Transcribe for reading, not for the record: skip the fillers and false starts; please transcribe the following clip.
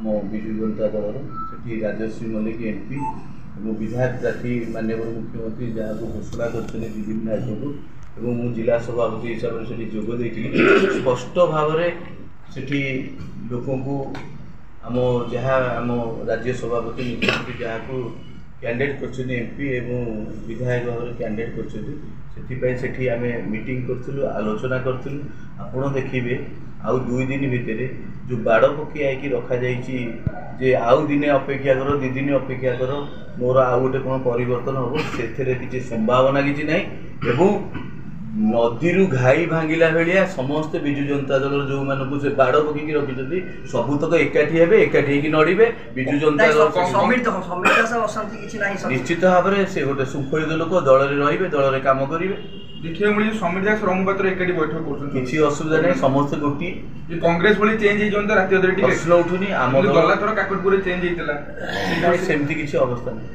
आम विजु जनता दल से राजश्री मल्लिक एमपी और विधायक प्रार्थी माननीय मुख्यमंत्री जहाँ को घोषणा कर विभिन्न नायक को मु जिला सभापति हिसाब से जोगद स्पष्ट भाव से लोक आम जहाँ आम राज्य सभापति मुख्यमंत्री जहाँ को कैंडिडेट कर एमपी एवं विधायक भाव में कैंडिडेट कर आम मीटिंग करूँ आलोचना करूँ आपड़ देखिए आउ 2 दिन भितर जो बाड़ पकी आई रखा जे आउ दिने अपेक्षा कर 2 दिन अपेक्षा कर मोर आउ गोटे कौन परिवर्तन हम से किसी संभावना किसी ना एवं नदी घाई भांगिला भाया समस्ते विजु जनता दल जो मानक से बाड़ पकईकी रखी सबुतक एकाठी हे एकाठी नड़े विजु जनता दल निश्चित भाव में से गोटे शृंखलित लोक दल में दल में कम करेंगे देखिए मिली समिति श्रमपात्र एकाठी बैठक कर किसी असुविधा नहीं समस्त गोटे कांग्रेस भली चेंज होता राति अधर प्रश्न उठुनी आम गला थर काकटपुर चेंज होता सेमती किसी अवस्था नहीं।